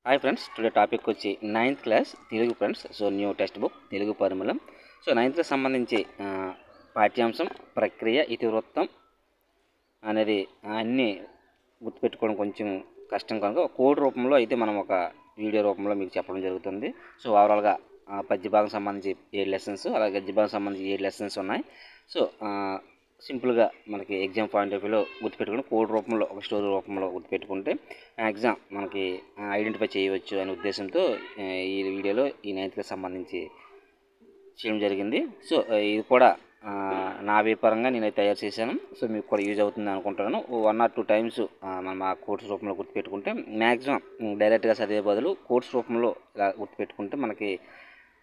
Hi friends, today topic వచ్చి 9th class Telugu friends. So new textbook Telugu Parimalam. So 9th సంబంధించి పాఠ్యాంశం ప్రక్రియ ఇతివృత్తం అనేది అన్నీ గుర్తుపెట్టుకోవడం కొంచెం కష్టం కనుక కోడ్ రూపంలో అయితే మనం ఒక వీడియో రూపంలో మీకు చెప్పడం జరుగుతుంది. సో ఓవరాల్గా పద్య భాగం సంబంధించి 7 లెసన్స్, అలాగే గద్య భాగం సంబంధించి 7 లెసన్స్ ఉన్నాయి. సో సింపుల్గా మనకి ఎగ్జామ్ పాయింట్ ఆఫ్ వ్యూలో గుర్తుపెట్టుకుని కోడ్ రూపంలో ఒక స్టోరీ రూపంలో గుర్తుపెట్టుకుంటే ఎగ్జామ్ మనకి ఐడెంటిఫై చేయవచ్చు అనే ఉద్దేశంతో ఈ వీడియోలో ఈ 9th సంబంధించి చేయడం జరిగింది. సో ఇది కూడా నా పరంగా నేనైతే తయారు చేశాను. సో మీకు కూడా యూజ్ అవుతుంది అనుకుంటున్నాను. 1 or 2 టైమ్స్ మనం ఆ కోర్స్ రూపంలో గుర్తుపెట్టుకుంటే మ్యాక్సిమం డైరెక్ట్గా చదివే బదులు కోర్స్ రూపంలో ఇలా గుర్తుపెట్టుకుంటే మనకి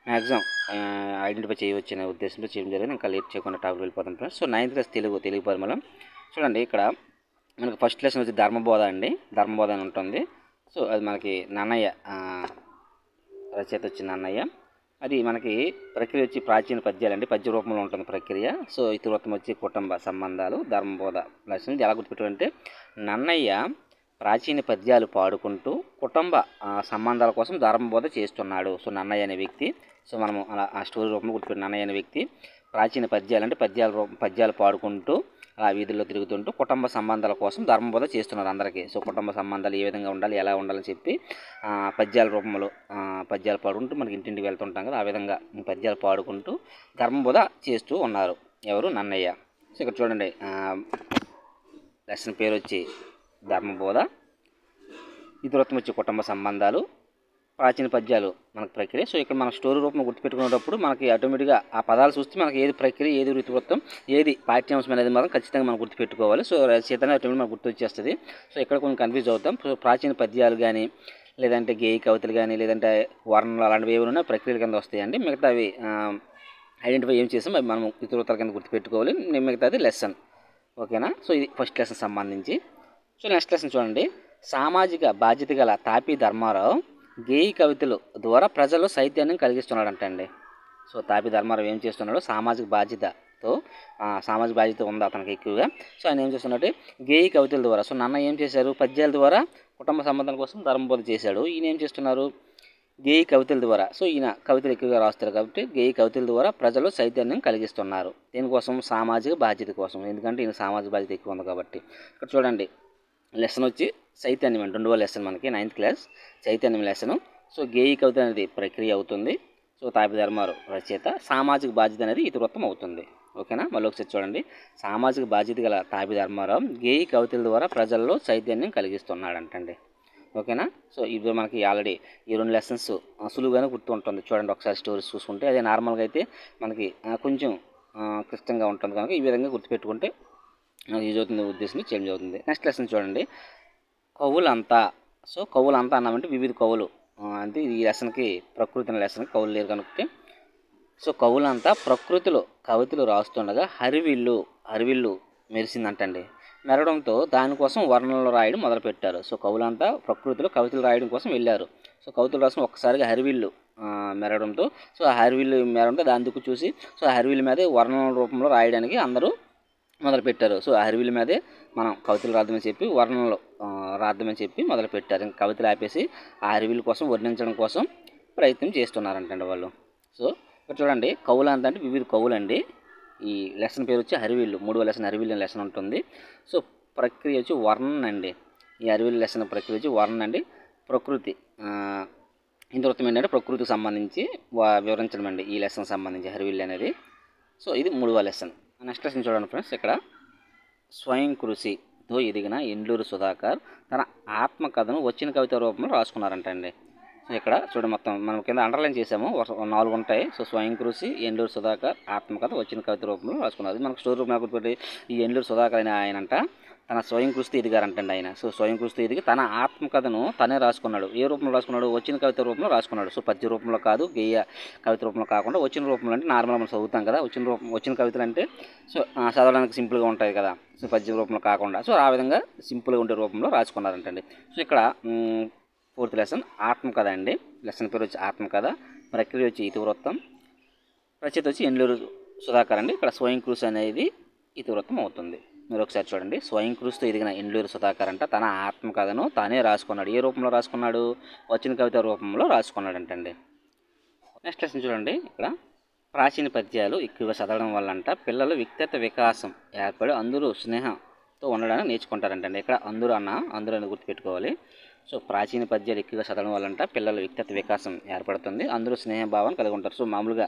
మ్యాక్సిమం ఐడెంటిఫై చేయవచ్చు అనే ఉద్దేశంతో చేయడం జరిగింది. ఇంకా లేట్ చేయకుండా టాపిక్ వెళ్ళిపోతాం friends. So 9th class Telugu పరిమళం చూడండి. ఇక్కడ మనకి ఫస్ట్ లెసన్ వచ్చి ధర్మబోధ అండి. ధర్మబోధ అని ఉంటుంది. సో అది మనకి నన్నయ్య రచయిత వచ్చి నన్నయ్య. అది మనకి ప్రక్రియ వచ్చి ప్రాచీన పద్యాలండి, పద్య రూపంలో ఉంటుంది ప్రక్రియ. సో ఇతివృత్తం వచ్చి కుటుంబ సంబంధాలు. ధర్మబోధ లెసన్ ఇది ఎలా గుర్తుపెట్టాలంటే నన్నయ్య ప్రాచీన పద్యాలు పాడుకుంటూ కుటుంబ సంబంధాల కోసం ధర్మబోధ చేస్తున్నాడు. సో నన్నయ్య అనే వ్యక్తి, సో మనము అలా ఆ స్టోరీ రూపంలో గుర్తుపెట్టి నన్నయ్య అనే వ్యక్తి ప్రాచీన పద్యాలు అంటే పద్యాలు పాడుకుంటూ అలా వీధుల్లో తిరుగుతుంటూ కుటుంబ సంబంధాల కోసం ధర్మబోధ చేస్తున్నారు అందరికీ. సో కుటుంబ సంబంధాలు ఏ విధంగా ఉండాలి, ఎలా ఉండాలని చెప్పి పద్యాల రూపంలో పద్యాలు పాడుకుంటూ మనకి ఇంటింటికి వెళ్తుంటాం కదా, ఆ విధంగా పద్యాలు పాడుకుంటూ ధర్మబోధ చేస్తూ ఉన్నారు. ఎవరు? నన్నయ్య. సో ఇక్కడ చూడండి, లెసన్ పేరు వచ్చి ధర్మబోధ, ఇతివృత్తం వచ్చి కుటుంబ సంబంధాలు, ప్రాచీన పద్యాలు మనకు ప్రక్రియ. సో ఇక్కడ మనం స్టోరీ రూపంలో గుర్తుపెట్టుకునేటప్పుడు మనకి ఆటోమేటిక్గా ఆ పదాలు చూస్తే మనకి ఏది ప్రక్రియ, ఏది ఇతివృత్తం, ఏది పాఠ్యాంశం అనేది మాత్రం ఖచ్చితంగా మనం గుర్తుపెట్టుకోవాలి. సో రచయితనే ఆటోమేటిక్ మనకు గుర్తు వచ్చేస్తుంది. సో ఇక్కడ కొంచెం కన్ఫ్యూజ్ అవుతాం. సో ప్రాచీన పద్యాలు కానీ, లేదంటే గేయ కవితలు కానీ, లేదంటే వర్ణనలు అలాంటివి ఏమైనా ప్రక్రియల కింద వస్తాయండి. మిగతావి ఐడెంటిఫై ఏం చేసాం అవి మనం ఇతివృత్తాల కింద గుర్తుపెట్టుకోవాలి. మిగతాది లెసన్. ఓకేనా? సో ఇది ఫస్ట్ లెసన్ సంబంధించి. సో నెక్స్ట్ లెసన్ చూడండి. సామాజిక బాధ్యత గల తాపీ ధర్మారావు గేయ కవితలు ద్వారా ప్రజల్లో సాహిత్యాన్ని కలిగిస్తున్నాడు అంటండి. సో తాపీ ధర్మారావు ఏం చేస్తున్నాడు? సామాజిక బాధ్యత ఉంది అతనికి ఎక్కువగా. సో ఆయన ఏం చేస్తున్నాడు? గేయ కవితల ద్వారా. సో నాన్న ఏం చేశారు? పద్యాల ద్వారా కుటుంబ సంబంధాల కోసం ధర్మబోధ చేశాడు. ఈయన ఏం చేస్తున్నారు? గేయ కవితల ద్వారా. సో ఈయన కవితలు ఎక్కువగా రాస్తారు కాబట్టి గేయ కవితల ద్వారా ప్రజలు చైతన్యం కలిగిస్తున్నారు. దీనికోసం సామాజిక బాధ్యత కోసం, ఎందుకంటే ఈయన సామాజిక బాధ్యత ఎక్కువ ఉంది కాబట్టి. ఇక్కడ చూడండి, లెసన్ వచ్చి చైతన్యం అండి. 2వ లెసన్ మనకి 9th క్లాస్ చైతన్యం లెసను. సో గేయ కవిత అనేది ప్రక్రియ అవుతుంది. సో తాపీ ధర్మారావు రచయిత. సామాజిక బాధ్యత అనేది ఇతివృత్తం అవుతుంది. ఓకేనా? మళ్ళీ ఒకసారి చూడండి. సామాజిక బాధ్యత గల తాపీ ధర్మారావు గేయ కవితల ద్వారా ప్రజల్లో చైతన్యం కలిగిస్తున్నాడు అంటండి. ఓకేనా? సో ఇది మనకి ఆల్రెడీ ఈ 2 లెసన్స్ సులువుగానే గుర్తుంటుంది. చూడండి ఒకసారి స్టోరీస్ చూసుకుంటే. అదే నార్మల్గా అయితే మనకి కొంచెం క్లిష్టంగా ఉంటుంది కనుక ఈ విధంగా గుర్తుపెట్టుకుంటే యూజ్ అవుతుంది ఉద్దేశంతో చేంజ్ అవుతుంది. నెక్స్ట్ లెసన్ చూడండి. కవులంతా. సో కవులంతా అన్నామంటే వివిధ కవులు అంటే ఈ లెసన్కి ప్రకృతి అనే లెసన్కి కవులు లేరు కనుక. సో కవులంతా ప్రకృతిలో కవితలు రాస్తుండగా హరివిల్లు మెరిసిందంటండి. మెరడంతో దానికోసం వర్ణనలు రాయడం మొదలుపెట్టారు. సో కవులంతా ప్రకృతిలో కవితలు రాయడం కోసం వెళ్ళారు. సో కవితలు రాసిన ఒక్కసారిగా హరివిల్లు మెరడంతో, సో ఆ హరివిల్లు మెరడంతో దాని దిక్కు చూసి సో ఆ హరివిల్లు మీదే వర్ణనల రూపంలో రాయడానికి అందరూ మొదలుపెట్టారు. సో హరివిల్లు మీదే మనం కవితలు రాద్దామని చెప్పి వర్ణనలు రాద్దామని చెప్పి మొదలుపెట్టారు. ఇంకా కవితలు ఆపేసి ఆ హరివిల్లు కోసం వర్ణించడం కోసం ప్రయత్నం చేస్తున్నారంటండి వాళ్ళు. సో ఇక్కడ చూడండి, కవులంతా అంటే వివిధ కవులండి. ఈ లెసన్ పేరు వచ్చి హరివిల్లు. 3వ లెసన్ హరివిల్లు అనే లెసన్ ఉంటుంది. సో ప్రక్రియ వచ్చి వర్ణన అండి. ఈ హరివిల్లు లెసన్ ప్రక్రియ వచ్చి వర్ణన అండి. ప్రకృతి ఇతివృత్తం ఏంటంటే ప్రకృతికి సంబంధించి వివరించడం అండి ఈ లెసన్ సంబంధించి హరివిల్లు అనేది. సో ఇది 3వ లెసన్. నెక్స్ట్ లెసన్ చూడండి ఫ్రెండ్స్. ఇక్కడ స్వయం కృషితో ఎదిగిన ఎండ్లూరు సుధాకర్ తన ఆత్మకథను వచ్చిన కవిత రూపంలో రాసుకున్నారంటండి. సో ఇక్కడ చూడండి, మొత్తం మనం కింద అండర్లైన్ చేసాము, 4 ఉంటాయి. సో స్వయం కృషి, ఎండ్లూరు సుధాకర్ ఆత్మకథ వచ్చిన కవిత రూపంలో రాసుకున్నారు. మనకు స్టోరీ రూపంలో గుర్తుపెట్టి ఈ ఎండ్లూరు సుధాకర్ అనే ఆయనంట తన స్వయం కృషితో ఎదిగారంటండి ఆయన. సో స్వయం కృషితో ఎదిగి తన ఆత్మకథను తనే రాసుకున్నాడు. ఏ రూపంలో రాసుకున్నాడు? వచ్చిన కవిత రూపంలో రాసుకున్నాడు. సో పద్య రూపంలో కాదు, గేయ కవిత రూపంలో కాకుండా వచ్చిన రూపంలో. అంటే నార్మల్గా మనం చదువుతాం కదా వచ్చిన కవితలు అంటే సో చదవడానికి సింపుల్గా ఉంటాయి కదా. సో పద్య రూపంలో కాకుండా సో ఆ విధంగా సింపుల్గా ఉండే రూపంలో రాసుకున్నారంటండి. సో ఇక్కడ 4th లెసన్ ఆత్మకథ అండి. లెసన్ పేరు వచ్చి ఆత్మకథ, ప్రక్రియ వచ్చి ఇతివృత్తం, రచయిత వచ్చి ఎండ్లూరు సుధాకర్ అండి. ఇక్కడ స్వయం కృషి అనేది ఇతివృత్తం అవుతుంది. మరొకసారి చూడండి. స్వయం కృషితో ఎదిగిన ఎండ్లూరి సుధాకర్ అంట తన ఆత్మకథను తానే రాసుకున్నాడు. ఏ రూపంలో రాసుకున్నాడు? వచన కవిత రూపంలో రాసుకున్నాడంటండి. నెక్స్ట్ లెసన్ చూడండి. ఇక్కడ ప్రాచీన పద్యాలు ఎక్కువగా చదవడం వల్ల అంట పిల్లలు వ్యక్తిత్వ వికాసం ఏర్పడి అందరూ స్నేహంతో ఉండడానికి నేర్చుకుంటారంటండి. ఇక్కడ అందరూ అనేది గుర్తుపెట్టుకోవాలి. సో ప్రాచీన పద్యాలు ఎక్కువగా చదవడం వల్ల అంట పిల్లల వ్యక్తిత్వ వికాసం ఏర్పడుతుంది, అందరూ స్నేహభావం కలిగి ఉంటారు. సో మామూలుగా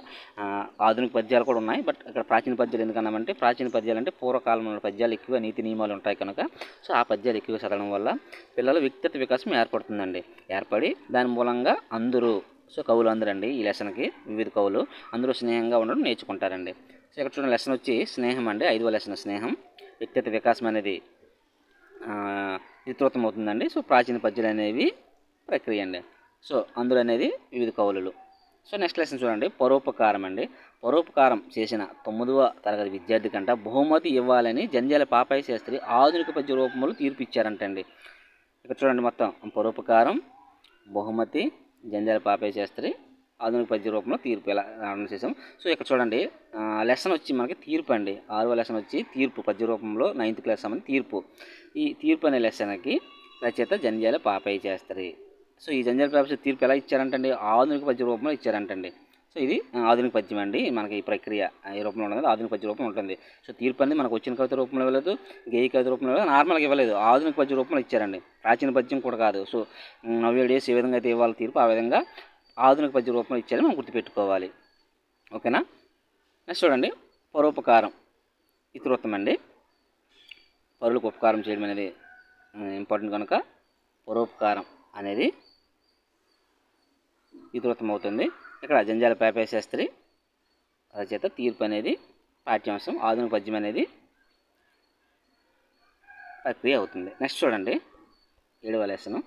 ఆధునిక పద్యాలు కూడా ఉన్నాయి, బట్ ఇక్కడ ప్రాచీన పద్యాలు ఎందుకన్నామంటే ప్రాచీన పద్యాలు అంటే పూర్వకాలంలో పద్యాలు ఎక్కువ నీతి నియమాలు ఉంటాయి కనుక సో ఆ పద్యాలు ఎక్కువగా చదవడం వల్ల పిల్లల వ్యక్తిత్వ వికాసం ఏర్పడుతుందండి. ఏర్పడి దాని మూలంగా అందరూ సో కవులు అందరండి ఈ లెసన్కి వివిధ కవులు అందరూ స్నేహంగా ఉండడం నేర్చుకుంటారండి. సో ఇక్కడ చూడండి లెసన్ వచ్చి స్నేహం అండి. 5వ లెసన్ స్నేహం. వ్యక్తిత్వ వికాసం అనేది విస్తృతం అవుతుందండి. సో ప్రాచీన పద్యాలు అనేవి ప్రక్రియ అండి. సో అందులో అనేది వివిధ కవులు. సో నెక్స్ట్ లెసన్ చూడండి. పరోపకారం అండి. పరోపకారం చేసిన 9వ తరగతి విద్యార్థి కంట బహుమతి ఇవ్వాలని జంధ్యాల పాపయ్య శాస్త్రి ఆధునిక పద్య రూపంలో తీర్పు ఇచ్చారంటండి. ఇక్కడ చూడండి మొత్తం పరోపకారం, బహుమతి, జంధ్యాల పాపయ్య శాస్త్రి ఆధునిక పద్య రూపంలో తీర్పు ఇలా అనౌన్స్ చేసాం. సో ఇక్కడ చూడండి లెసన్ వచ్చి మనకి తీర్పు అండి. 6వ లెసన్ వచ్చి తీర్పు పద్య రూపంలో 9th క్లాస్ సంబంధించి తీర్పు. ఈ తీర్పు అనే లెసన్కి రచయిత జంధ్యాల పాపయ్య శాస్త్రి. సో ఈ జంధ్యాల పాపయ్య తీర్పు ఎలా ఇచ్చారంటండి? ఆధునిక పద్య రూపంలో ఇచ్చారంటండి. సో ఇది ఆధునిక పద్యం అండి. మనకి ఈ ప్రక్రియ ఈ రూపంలో ఉన్నది ఆధునిక పద్య రూపంలో ఉంటుంది. సో తీర్పు అనేది మనకు వచ్చిన కవిత రూపంలో ఇవ్వలేదు, గేయ కవిత రూపంలో ఇవ్వలేదు, నార్మల్గా ఇవ్వలేదు, ఆధునిక పద్య రూపంలో ఇచ్చారండి. ప్రాచీన పద్యం కూడా కాదు. సో నవ్య డేస్ ఏ విధంగా అయితే ఇవ్వాలి తీర్పు ఆ విధంగా ఆధునిక పద్య రూపంలో ఇచ్చారని మనం గుర్తుపెట్టుకోవాలి. ఓకేనా? నెక్స్ట్ చూడండి. పరోపకారం ఇతరోత్తం అండి. పరులకు ఉపకారం చేయడం అనేది ఇంపార్టెంట్ కనుక పరోపకారం అనేది ఇతరోత్తం అవుతుంది. ఇక్కడ జంధ్యాల పాపయ్య శాస్త్రి రచయిత తీర్పు అనేది పాఠ్యాంశం, ఆధునిక పద్యం అనేది ప్రక్రియ అవుతుంది. నెక్స్ట్ చూడండి. 7వ లెసను.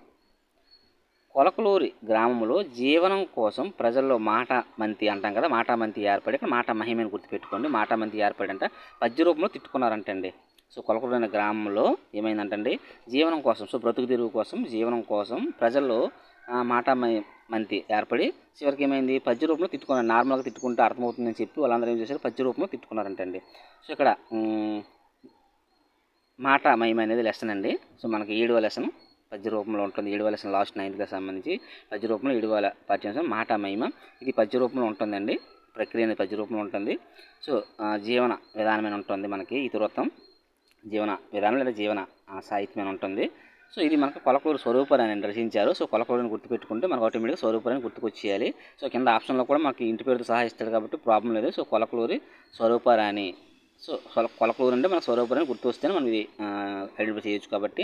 కొలకలూరి గ్రామంలో జీవనం కోసం ప్రజల్లో మాట మంతి అంటాం కదా, మాటామంతి ఏర్పడి ఇక్కడ మాట మహిమని గుర్తుపెట్టుకోండి. మాటామంతి ఏర్పడి అంట పద్య రూపంలో తిట్టుకున్నారంటండి. సో కొలకలూరు అనే గ్రామంలో ఏమైందంటండి జీవనం కోసం, సో బ్రతుకు తెరువు కోసం, జీవనం కోసం ప్రజల్లో మాటామంతి ఏర్పడి చివరికి ఏమైంది పద్య రూపంలో తిట్టుకున్నారు. నార్మల్గా తిట్టుకుంటే అర్థమవుతుందని చెప్పి వాళ్ళందరూ ఏం చేశారు పద్య రూపంలో తిట్టుకున్నారంటండి. సో ఇక్కడ మాట మహిమ అనేది లెసన్ అండి. సో మనకి 7వ లెసన్ పద్య రూపంలో ఉంటుంది. 7వ లెసన్ లాస్ట్ 9th సంబంధించి పద్య రూపంలో 7వ పాఠ్యాంశం మాట మహిమ. ఇది పద్య రూపంలో ఉంటుందండి. ప్రక్రియ అనేది పద్య రూపంలో ఉంటుంది. సో జీవన విధానమైన ఉంటుంది మనకి ఇతివృత్తం, జీవన విధానం లేదా జీవన సాహిత్యమైన ఉంటుంది. సో ఇది మనకు కొలకలూరు స్వరూపరాణి రచించారు. సో కొలకలూరుని గుర్తుపెట్టుకుంటే మనకు ఆటోమేటిక్గా స్వరూపరాణి గుర్తుకొచ్చేయాలి. సో కింద ఆప్షన్లో కూడా మనకి ఇంటి పేరుతో సహా ఇస్తాడు కాబట్టి ప్రాబ్లం లేదు. సో కొలకలూరి స్వరూపరాణి. సో కొలకలూరు అంటే మన స్వరూపరాణి గుర్తు వస్తేనే మనం ఇది ఐడెంటిఫై చేయొచ్చు కాబట్టి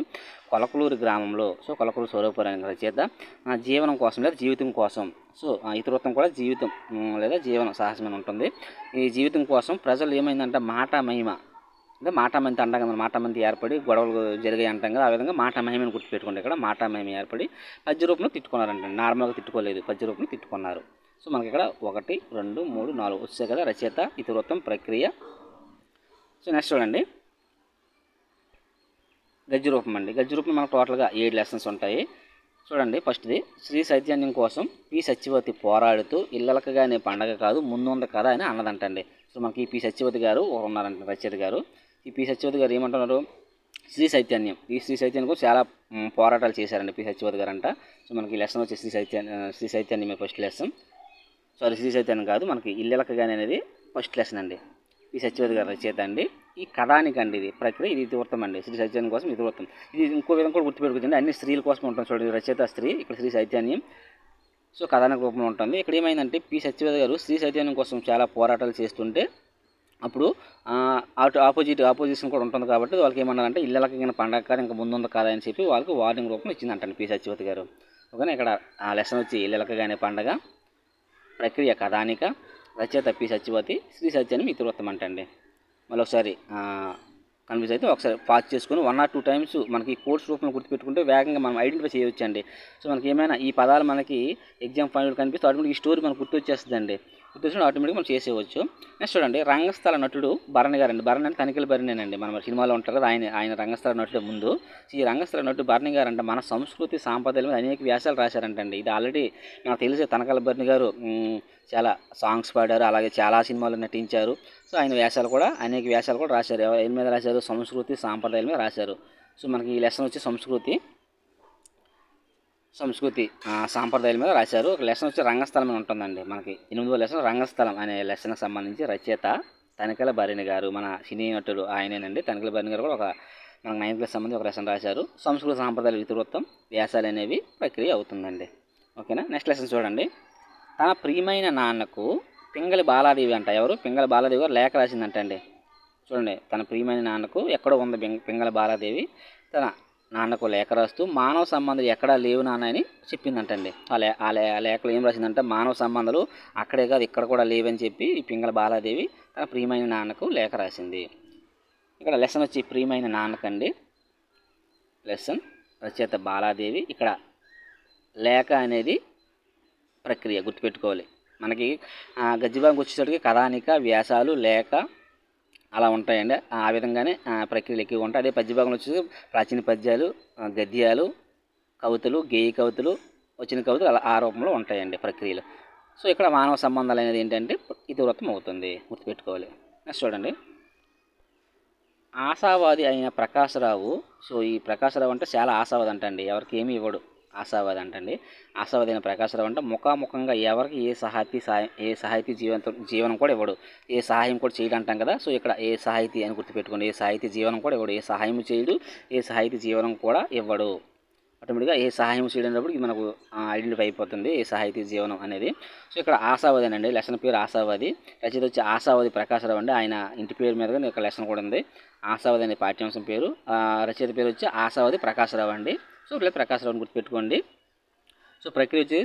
కొలకలూరు గ్రామంలో సో కొలకలూరు స్వరూపరాణి రచయిత జీవనం కోసం లేదా జీవితం కోసం, సో ఇతరత్వం కూడా జీవితం లేదా జీవనం సాహసమైన ఉంటుంది. ఈ జీవితం కోసం ప్రజలు ఏమైందంటే మాట మహిమ అంటే మాటామంతి అంటాం కదా, మాటామంతి ఏర్పడి గొడవలు జరిగాయి అంటాం కదా, ఆ విధంగా మాట మహిమని గుర్తుపెట్టుకోండి. ఇక్కడ మాట మహిమ ఏర్పడి పద్య రూపంలో తిట్టుకున్నారంటే నార్మల్గా తిట్టుకోలేదు, పద్య రూపంలో తిట్టుకున్నారు. సో మనకి ఇక్కడ 1, 2, 3, 4 వచ్చాయి కదా రచయిత ఇతివృత్తం ప్రక్రియ. సో నెక్స్ట్ చూడండి గద్య రూపం అండి. గద్య రూపం మనకు టోటల్గా 7 లెసన్స్ ఉంటాయి. చూడండి ఫస్ట్ది శ్రీ చైతన్యం కోసం పి సత్యవతి పోరాడుతూ ఇళ్ళలకగానే పండగ కాదు ముందుంది కదా అని అన్నదంటండి. సో మనకి పి సత్యవతి గారు ఉన్నారంట రచయిత గారు. ఈ పి సత్యవతి గారు ఏమంటున్నారు శ్రీ చైతన్యం, ఈ శ్రీ చైతన్యం కూడా చాలా పోరాటాలు చేశారండి పి సత్యవతి గారు అంట. సో మనకి లెసన్ వచ్చి శ్రీ చైతన్యమే ఫస్ట్ లెసన్. సారీ శ్రీ చైతన్యం కాదు, మనకి ఇళ్ళలకగానే అనేది ఫస్ట్ లెసన్ అండి. పి సత్యవతి గారు రచయిత అండి. ఈ కథానికి అండి ఇది ప్రక్రియ, ఇది ఇతివృత్తం అండి. శ్రీ చైతన్యం కోసం ఇతివృత్తం. ఇది ఇంకో విధంగా కూడా గుర్తుపెట్టుకుంటుంది, అన్ని స్త్రీల కోసం ఉంటుంది. చూడండి రచయిత స్త్రీ, ఇక్కడ శ్రీ చైతన్యం. సో కథానిక రూపంలో ఉంటుంది. ఇక్కడ ఏమైందంటే పి సత్యవతి గారు శ్రీ చైతన్యం కోసం చాలా పోరాటాలు చేస్తుంటే అప్పుడు ఆపోజిషన్ కూడా ఉంటుంది కాబట్టి వాళ్ళకి ఏమన్నారంటే ఇళ్ళకి పండగ కాదు ఇంకా ముందుంది కాదా అని చెప్పి వాళ్ళకి వార్నింగ్ రూపంలో ఇచ్చిందంటండి పి సత్యవతి గారు. ఓకేనా? ఇక్కడ ఆ లెసన్ వచ్చి ఇళ్ళకగానే పండగ, ప్రక్రియ కథానిక, రచయిత పి సత్యవతి, శ్రీ చైతన్యం ఇతివృత్తం అంటండి. మళ్ళీ ఒకసారి కన్ఫ్యూజ్ అయితే ఒకసారి పాస్ చేసుకుని 1 or 2 times మనకి కోర్స్ రూపంలో గుర్తుపెట్టుకుంటే వేగంగా మనం ఐడెంటిఫై చేయొచ్చండి. సో మనకి ఏమైనా ఈ పదాలు మనకి ఎగ్జామ్ ఫైనల్ కనిపిస్తే ఆటోమేటిక్ ఈ స్టోరీ మనకు గుర్తొచ్చేస్తుందండి. గుర్తొచ్చిన ఆటోమేటిక్గా మనం చేసేయవచ్చు. నెక్స్ట్ చూడండి, రంగస్థల నటుడు భరణి గారండి. భరణి అంటే తనిఖీల భరణేనండి, మన సినిమాలో ఉంటారు కదా ఆయన రంగస్థల నటుడే ముందు. ఈ రంగస్థల నటుడు భరణి గారు అంటే మన సంస్కృతి సాంప్రదాయాల మీద అనేక వ్యాసాలు రాశారంటండి. ఇది ఆల్రెడీ నాకు తెలిసే తనకల భరణి గారు చాలా సాంగ్స్ పాడారు, అలాగే చాలా సినిమాలు నటించారు. సో ఆయన వ్యాసాలు కూడా అనేక వ్యాసాలు కూడా రాశారు. ఎవరి మీద రాశారు? సంస్కృతి సాంప్రదాయాల మీద రాశారు. సో మనకి ఈ లెసన్ వచ్చి సంస్కృతి సాంప్రదాయాల మీద రాశారు. ఒక లెసన్ వచ్చి రంగస్థలం అని ఉంటుందండి. మనకి 8వ లెసన్ రంగస్థలం అనే లెసన్కి సంబంధించి రచయిత తనికెల భరణి గారు, మన సినీ నటుడు ఆయనేనండి. తనికెల భరణి గారు కూడా మనకు 9th క్లాస్ సంబంధించి ఒక లెసన్ రాశారు. సంస్కృతి సాంప్రదాయాల ఇతివృత్తం వ్యాసాలు అనేవి ప్రక్రియ అవుతుందండి. ఓకేనా. నెక్స్ట్ లెసన్ చూడండి, తన ప్రియమైన నాన్నకు పింగళి బాలాదేవి అంట. ఎవరు? పింగళి బాలాదేవి గారు లేఖ రాసిందంటండి. చూడండి, తన ప్రియమైన నాన్నకు ఎక్కడో ఉంది పింగళి బాలాదేవి, తన నాన్నకు లేఖ రాస్తూ మానవ సంబంధాలు ఎక్కడా లేవు నాన్న అని చెప్పిందంటండి. ఆ లేఖలో ఏం రాసిందంటే మానవ సంబంధాలు అక్కడే కాదు ఇక్కడ కూడా లేవని చెప్పి ఈ పింగళి బాలాదేవి తన ప్రియమైన నాన్నకు లేఖ రాసింది. ఇక్కడ లెసన్ వచ్చి ప్రియమైన నాన్నకండి. లెసన్ రచయిత బాలాదేవి. ఇక్కడ లేఖ అనేది ప్రక్రియ గుర్తుపెట్టుకోవాలి. మనకి గద్యభాగంకి వచ్చేసరికి కథానిక, వ్యాసాలు, లేఖ అలా ఉంటాయండి. ఆ విధంగానే ప్రక్రియలు ఎక్కువగా ఉంటాయి. అదే పద్యభాగంలో వచ్చేసి ప్రాచీన పద్యాలు, గద్యాలు, కవితలు, గేయ కవితలు, వచ్చిన కవితలు అలా ఆ రూపంలో ఉంటాయండి ప్రక్రియలు. సో ఇక్కడ మానవ సంబంధాలు అనేది ఏంటంటే ఇతివృత్తం అవుతుంది, గుర్తుపెట్టుకోవాలి. నెక్స్ట్ చూడండి, ఆశావాది అయిన ప్రకాశరావు. సో ఈ ప్రకాశరావు అంటే చాలా ఆశావాది అంటండి, ఎవరికి ఏమీ ఇవ్వడు, ఆశావాది అంటండి. ఆశావాది అయిన ప్రకాశరావు అంటే ముఖాముఖంగా ఎవరికి ఏ సాహితీ జీవనం కూడా ఇవ్వడు, ఏ సహాయం కూడా చేయడు అంటాం కదా. సో ఇక్కడ ఏ సాహితీ అని గుర్తుపెట్టుకోండి. ఏ సాహితీ జీవనం కూడా ఇవ్వడు, ఏ సహాయం చేయడు, ఏ సాహితీ జీవనం కూడా ఇవ్వడు. ఆటోమేటిక్గా ఏ సహాయం చేయడప్పుడు ఇది మనకు ఐడెంటిఫై అయిపోతుంది ఏ సాహితీ జీవనం అనేది. సో ఇక్కడ ఆశావాది అండి, లెసన్ పేరు ఆశావాది. రచయిత వచ్చి ఆశావాది ప్రకాశరావు అండి. ఆయన ఇంటి పేరు మీదుగా ఒక లెసన్ కూడా ఉంది. ఆశావాది అనే పాఠ్యాంశం పేరు. రచయిత పేరు వచ్చి ఆశావాది ప్రకాశరావు అండి. సో ఇట్లా ప్రకాశరావుని గుర్తుపెట్టుకోండి. సో ప్రక్రియ వచ్చి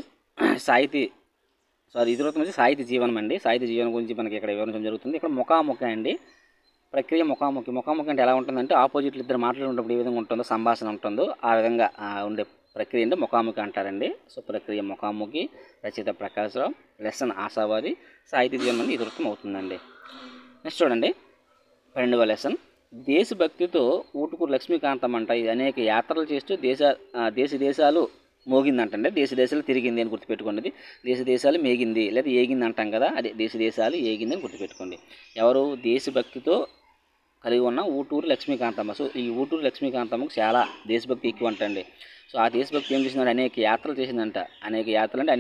ఇతివృత్తం వచ్చి సాహితీ జీవనం అండి. సాహితీ జీవనం గురించి మనకి ఇక్కడ వివరించడం జరుగుతుంది. ఇక్కడ ముఖాముఖి అండి ప్రక్రియ. ముఖాముఖి అంటే ఎలా ఉంటుందంటే ఆపోజిట్లు ఇద్దరు మాట్లాడుకున్నప్పుడు ఏ విధంగా ఉంటుందో, సంభాషణ ఉంటుందో ఆ విధంగా ఉండే ప్రక్రియ అంటే ముఖాముఖి అంటారండి. సో ప్రక్రియ ముఖాముఖి. రచయిత ప్రకాశరావు. లెసన్ ఆశావాది. సాహితీ జీవనం అనేది ఇతివృత్తం అవుతుందండి. నెక్స్ట్ చూడండి, 12వ లెసన్ దేశభక్తితో ఊటుకూరు లక్ష్మీకాంతం అంట. ఇది అనేక యాత్రలు చేస్తూ దేశాలు మోగిందంటండి. దేశాలు తిరిగింది అని గుర్తుపెట్టుకోండి. దేశాలు మేగింది లేదా ఏగింది అంటాం కదా, అదే దేశాలు ఏగింది అని గుర్తుపెట్టుకోండి. ఎవరు? దేశభక్తితో కలిగి ఉన్న ఊటూరు లక్ష్మీకాంతమ్మ. సో ఈ ఊటూరు లక్ష్మీకాంతమ్మకు చాలా దేశభక్తి ఎక్కువ అంటండి. సో ఆ దేశభక్తి ఏం చేసిందంటే అనేక యాత్రలు చేసిందంట. అనేక యాత్రలు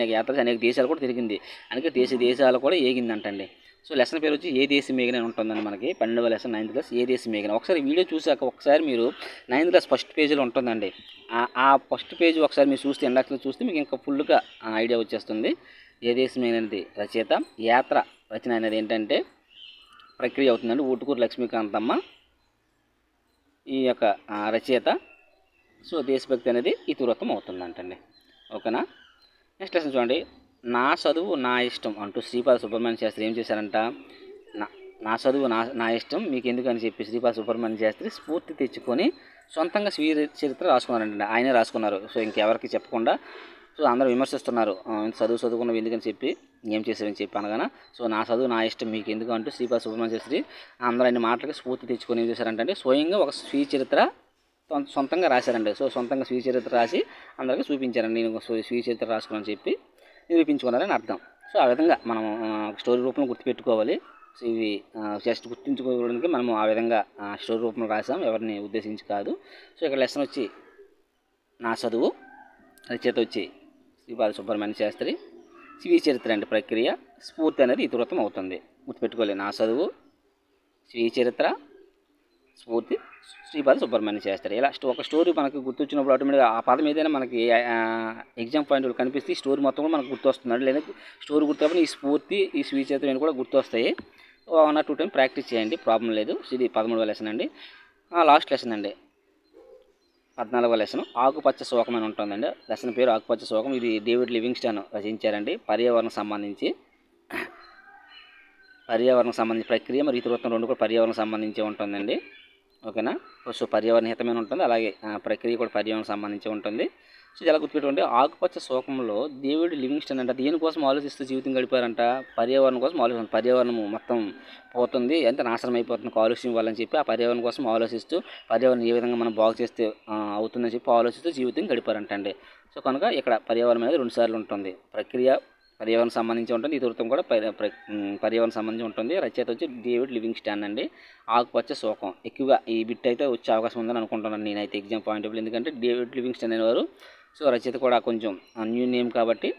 అనేక దేశాలు కూడా తిరిగింది. అందుకే దేశాలు కూడా ఏగిందంటండి. సో లెసన్ పేరు వచ్చి ఏ దేశం మేఘన అని ఉంటుందండి మనకి. 12వ లెసన్ 9th క్లాస్ ఏ దేశం మేఘన. ఒకసారి వీడియో చూసాక ఒకసారి మీరు 9th క్లాస్ ఫస్ట్ పేజీలో ఉంటుందండి. ఆ ఫస్ట్ పేజీ ఒకసారి మీరు చూస్తే ఇండక్షన్ చూస్తే మీకు ఇంకా ఫుల్గా ఐడియా వచ్చేస్తుంది. ఏ దేశం మేఘన అనేది రచయిత. యాత్ర రచన అనేది ఏంటంటే ప్రక్రియ అవుతుందండి. ఊటుకూరు లక్ష్మీకాంతమ్మ ఈ యొక్క రచయిత. సో దేశభక్తి అనేది ఇతివృత్తం అవుతుందంటండి. ఓకేనా. నెక్స్ట్ లెసన్ చూడండి, నా చదువు నా ఇష్టం అంటూ శ్రీపాద సుబ్రహ్మణ్య శాస్త్రి ఏం చేశారంట, నా చదువు నా ఇష్టం మీకు ఎందుకని చెప్పి శ్రీపాద సుబ్రహ్మణ్య శాస్త్రి స్ఫూర్తి తెచ్చుకొని సొంతంగా స్వీయ చరిత్ర రాసుకున్నారండి. ఆయనే రాసుకున్నారు. సో ఇంకెవరికి చెప్పకుండా. సో అందరూ విమర్శిస్తున్నారు, చదువుకున్నవి ఎందుకని చెప్పి ఏం చేసారని చెప్పి అనగానే. సో నా చదువు నా ఇష్టం మీకు ఎందుకు అంటూ శ్రీపాద సుబ్రహ్మణ్య శాస్త్రి అందరూ అన్ని మాటలకి స్ఫూర్తి తెచ్చుకొని ఏం చేశారంటే స్వయంగా ఒక స్వీయ చరిత్ర సొంతంగా రాశారండి. సో సొంతంగా స్వీయ చరిత్ర రాసి అందరికీ చూపించారండి. నేను స్వీయ చరిత్ర రాసుకున్నాను చెప్పి నిరూపించుకున్నారని అర్థం. సో ఆ విధంగా మనం స్టోరీ రూపంలో గుర్తుపెట్టుకోవాలి. సో ఇవి జస్ట్ గుర్తుంచుకోవడానికి మనము ఆ విధంగా స్టోరీ రూపంలో రాసాం, ఎవరిని ఉద్దేశించి కాదు. సో ఇక్కడ లెసన్ వచ్చి నా చదువు. రచయిత వచ్చి శ్రీపాద సుబ్రహ్మణ్య శాస్త్రి. స్వీయ చరిత్ర అంటే ప్రక్రియ. స్ఫూర్తి అనేది ఇతివృత్తం అవుతుంది, గుర్తుపెట్టుకోవాలి. నా చదువు, స్వీయ చరిత్ర, స్ఫూర్తి, శ్రీపాద సుబ్రహ్మణ్య శాస్త్రి. ఇలా ఒక స్టోరీ మనకు గుర్తొచ్చినప్పుడు ఆటోమేటిక్గా ఆ పదం ఏదైనా మనకి ఎగ్జామ్ పాయింట్ కనిపిస్తే ఈ స్టోరీ మొత్తం కూడా మనకు గుర్తొస్తుంది. లేదా స్టోరీ గుర్తున్నప్పుడు ఈ స్ఫూర్తి, ఈ స్వీయ చరిత్ర కూడా గుర్తొస్తాయి. 1 or 2 టైం ప్రాక్టీస్ చేయండి, ప్రాబ్లం లేదు. ఇది 13వ లెసన్ అండి. లాస్ట్ లెసన్ అండి, 14వ లెసన్ ఆకుపచ్చ శోకం అని ఉంటుందండి. లెసన్ పేరు ఆకుపచ్చ శోకం. ఇది డేవిడ్ లివింగ్స్టన్ రచించారండి. పర్యావరణం సంబంధించి ప్రక్రియ మరియు ఇతివృత్తం రెండు కూడా పర్యావరణం సంబంధించి ఉంటుందండి. ఓకేనా. సో పర్యావరణ హితమైన ఉంటుంది, అలాగే ప్రక్రియ కూడా పర్యావరణం సంబంధించి ఉంటుంది. సో ఇలా గుర్తుపెట్టుకోండి. ఆకుపచ్చ శోకంలో డేవిడ్ లివింగ్స్టన్ అంట దేనికోసం ఆలోచిస్తూ జీవితం గడిపారంట, పర్యావరణం కోసం ఆలోచన. పర్యావరణం మొత్తం పోతుంది, ఎంత నాశనం అయిపోతుంది కాలుష్యం వల్ల అని చెప్పి ఆ పర్యావరణం కోసం ఆలోచిస్తూ పర్యావరణం ఏ విధంగా మనం బాగు చేస్తే అవుతుందని చెప్పి ఆలోచిస్తూ జీవితం గడిపారంటండి. సో కనుక ఇక్కడ పర్యావరణం అనేది 2 సార్లు ఉంటుంది. ప్రక్రియ పర్యావరణం సంబంధించి ఉంటుంది, ఇతివృత్తం కూడా పర్యావరణం సంబంధించి ఉంటుంది. రచయిత వచ్చి డేవిడ్ లివింగ్స్టన్ అండి. ఆకుపచ్చ శోకం ఎక్కువగా ఈ బిట్ అయితే వచ్చే అవకాశం ఉందని అనుకుంటున్నాను నేనైతే ఎగ్జామ్ పాయింట్ ఆఫ్ వ్యూ. ఎందుకంటే డేవిడ్ లివింగ్స్టన్ అనేవారు సో రచయిత కూడా కొంచెం న్యూ నేమ్ కాబట్టి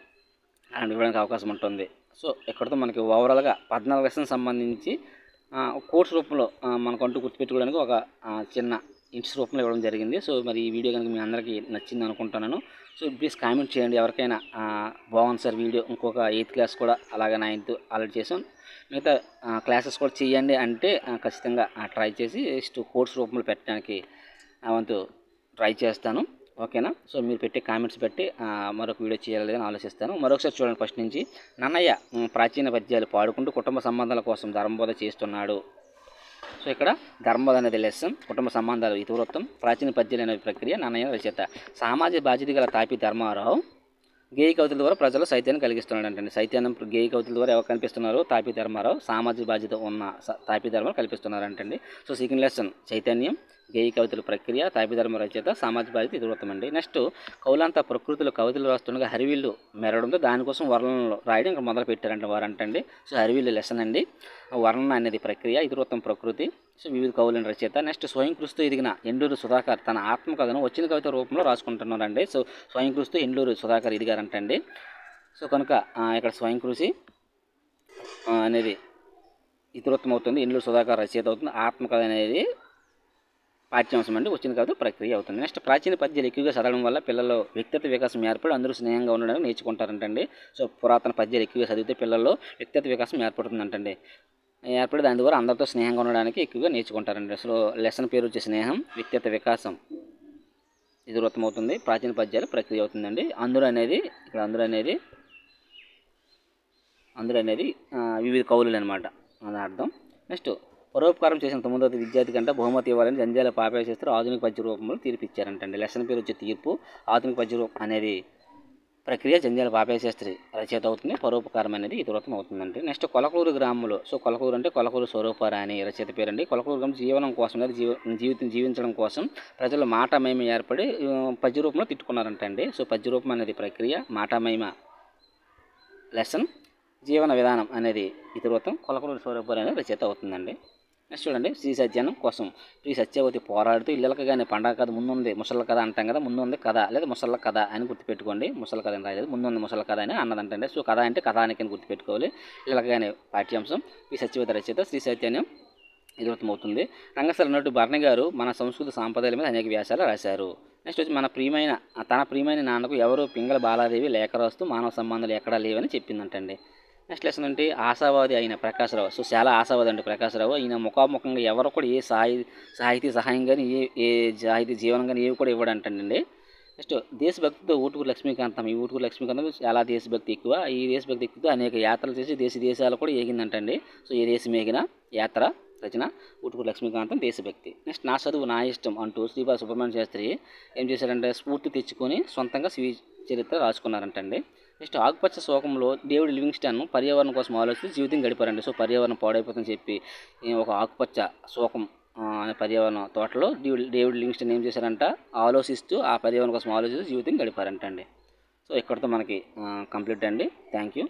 అలాంటి ఇవ్వడానికి అవకాశం ఉంటుంది. సో ఇక్కడితో మనకి ఓవరాల్గా 14 లెసన్స్ సంబంధించి కోర్స్ రూపంలో మనకంటూ గుర్తుపెట్టుకోవడానికి ఒక చిన్న ఇంట్స్ రూపంలో ఇవ్వడం జరిగింది. సో మరి ఈ వీడియో కనుక మీ అందరికీ నచ్చింది అనుకుంటున్నాను. సో ప్లీజ్ కామెంట్ చేయండి ఎవరికైనా బాగుంది సార్ వీడియో, ఇంకొక 8th క్లాస్ కూడా అలాగే 9th ఆల్రెడీ చేసాం, మిగతా క్లాసెస్ కూడా చేయండి అంటే ఖచ్చితంగా ట్రై చేసి కోర్స్ రూపంలో పెట్టడానికి వంతు ట్రై చేస్తాను. ఓకేనా. సో మీరు పెట్టే కామెంట్స్ బట్టి మరొక వీడియో చేయాలి అని ఆలోచిస్తాను. మరొకసారి చూడండి ఫస్ట్ నుంచి. నన్నయ్య ప్రాచీన పద్యాలు పాడుకుంటూ కుటుంబ సంబంధాల కోసం ధర్మబోధ చేస్తున్నాడు. సో ఇక్కడ ధర్మబోధ అనేది లెసన్, కుటుంబ సంబంధాలు ఇతివృత్తం, ప్రాచీన పద్యాలు అనే ప్రక్రియ, నన్నయ్య రచయిత. సామాజిక బాధ్యత గల తాపి ధర్మారావు గేయ కవితల ద్వారా ప్రజలు సైత్యాన్ని కలిగిస్తున్నాడు అంటే సైత్యాన్ని గేయ కవితల ద్వారా ఎవరు కల్పిస్తున్నారు, తాపి ధర్మారావు. సామాజిక బాధ్యత ఉన్న తాపి ధర్మారావు కల్పిస్తున్నారు అంటండి. సో సెకండ్ లెసన్ చైతన్యం, గేయ కవితల ప్రక్రియ, తాపి ధర్మ రచయిత, సామాజిక బాధ్యత ఇతివృత్తం అండి. నెక్స్ట్ కవులంతా ప్రకృతిలో కవితలు రాస్తుండగా హరివిల్లు మెరడంతో దానికోసం వర్ణనలు రాయడం ఇక్కడ మొదలు పెట్టారంట వారంటండి. సో హరివిల్లు లెసన్ అండి. వర్ణన అనేది ప్రక్రియ, ఇతివృత్తం ప్రకృతి. సో వివిధ కవులను రచయిత. నెక్స్ట్ స్వయం కృషితో ఎదిగిన ఎండూరు సుధాకర్ తన ఆత్మకథను వచ్చిన కవిత రూపంలో రాసుకుంటున్నారండి. సో స్వయం కృషితో ఎండూరు సుధాకర్ ఎదిగారంటండి. సో కనుక ఇక్కడ స్వయం కృషి అనేది ఇతివృత్తం అవుతుంది, ఎండూరు సుధాకర్ రచయిత అవుతుంది, ఆత్మకథ అనేది పాఠ్యాంశం అండి, వచ్చిన కవిత ప్రక్రియ అవుతుంది. నెక్స్ట్ ప్రాచీన పద్యాలు ఎక్కువగా చదవడం వల్ల పిల్లల్లో వ్యక్తిత్వ వికాసం ఏర్పడి అందరూ స్నేహంగా ఉండడానికి నేర్చుకుంటారంటండి. సో పురాతన పద్యాలు ఎక్కువగా చదివితే పిల్లల్లో వ్యక్తిత్వ వికాసం ఏర్పడుతుందంటండి. ఏర్పడి దాని ద్వారా అందరితో స్నేహంగా ఉండడానికి ఎక్కువగా నేర్చుకుంటారండి. సో లెసన్ పేరు వచ్చే స్నేహం, వ్యక్తిత్వ వికాసం ఇతివృత్తం అవుతుంది, ప్రాచీన పద్యాలు ప్రక్రియ అవుతుందండి. అందరూ అనేది ఇక్కడ అందరూ అనేది వివిధ కవులు అనమాట అని అర్థం. నెక్స్ట్ పరోపకారం చేసిన 9వ విద్యార్థి కంటే బహుమతి ఇవ్వాలని జంధ్యాల పాపయ్య శాస్త్రి ఆధునిక పద్య రూపంలో తీర్పు ఇచ్చారంటండి. లెసన్ పేరు వచ్చే తీర్పు, ఆధునిక పద్య రూపం అనేది ప్రక్రియ, జంధ్యాల పాపయ్య శాస్త్రి రచయిత అవుతుంది, పరోపకారం అనేది ఇతివృత్తం అవుతుందండి. నెక్స్ట్ కొలకూరు గ్రామంలో, సో కొలకూరు అంటే కొలకూరు స్వరూపారాణి రచయిత పేరండి. కొలకూరు గ్రామం జీవనం కోసం లేదా జీవితం జీవించడం కోసం ప్రజలు మాటమహిమ ఏర్పడి పద్య రూపంలో తిట్టుకున్నారంటండి. సో పద్య రూపం అనేది ప్రక్రియ, మాటమహిమ లెసన్, జీవన విధానం అనేది ఇతివృత్తం, కొలకూరు స్వరూపారాణి రచయిత అవుతుందండి. నెక్స్ట్ చూడండి, శ్రీ సత్యానం కోసం శ్రీ సత్యవతి పోరాడుతూ ఇళ్ళకి కానీ పండగ కథ ముందుంది ముసళ్ళ కథ అంటాం కదా, ముందుంది కథ లేదా ముసళ్ళ కథ అని గుర్తుపెట్టుకోండి. ముసళ్ళ కథ అని రాయలేదు, ముందుంది ముసళ్ళ కథ అని అన్నదంటండి. సో కథ అంటే కథానికి అని గుర్తుపెట్టుకోవాలి. ఇళ్ళకి కానీ పాఠ్యాంశం, శ్రీ సత్యవతి రచయిత, శ్రీ సత్యాన్యం ఇతివృత్తం అవుతుంది. రంగస్థల నటుడు భరణి గారు మన సంస్కృతి సాంప్రదాయాల మీద అనేక వ్యాసాలు రాశారు. నెక్స్ట్ వచ్చి తన ప్రియమైన నాన్నకు ఎవరు పింగళ బాలాదేవి లేఖ రాస్తూ మానవ సంబంధాలు ఎక్కడా లేవని చెప్పిందంటండి. నెక్స్ట్ లెసన్ అంటే ఆశావాది అయిన ప్రకాశరావు. సో చాలా ఆశావాది అండి ప్రకాశరావు. ఈయన ముఖాముఖంగా ఎవరు కూడా ఏ సాహితీ సహాయం కానీ ఏ సాహితీ జీవనం కానీ ఏవి కూడా ఇవ్వడంటండి. నెక్స్ట్ దేశభక్తితో ఊటుకూరు లక్ష్మీకాంతం. ఈ ఊటుకూరు లక్ష్మీకాంతం చాలా దేశభక్తి ఎక్కువ. ఈ దేశభక్తి ఎక్కువ అనేక యాత్రలు చేసి దేశాలు కూడా ఏగిందంటండి. సో ఏ దేశం ఏగిన యాత్ర రచన ఊటుకూరు లక్ష్మీకాంతం, దేశభక్తి. నెక్స్ట్ నా చదువు నా ఇష్టం అంటూ శ్రీపాద సుబ్రహ్మణ్య శాస్త్రి ఏం చేశారంటే స్ఫూర్తి తెచ్చుకొని సొంతంగా స్వీయ చరిత్ర రాసుకున్నారంటండి. నెక్స్ట్ ఆకుపచ్చ శోకంలో డేవిడ్ లివింగ్స్టన్ పర్యావరణం కోసం ఆలోచించి జీవితం గడిపారండి. సో పర్యావరణం పాడైపోతుందని చెప్పి ఒక ఆకుపచ్చ శోకం అనే పర్యావరణ తోటలో డేవిడ్ లివింగ్స్టన్ ఏం చేశారంట ఆలోచిస్తూ ఆ పర్యావరణం కోసం ఆలోచిస్తూ జీవితం గడిపారంటండి. సో ఇక్కడితో మనకి కంప్లీట్ అండి. Thank you.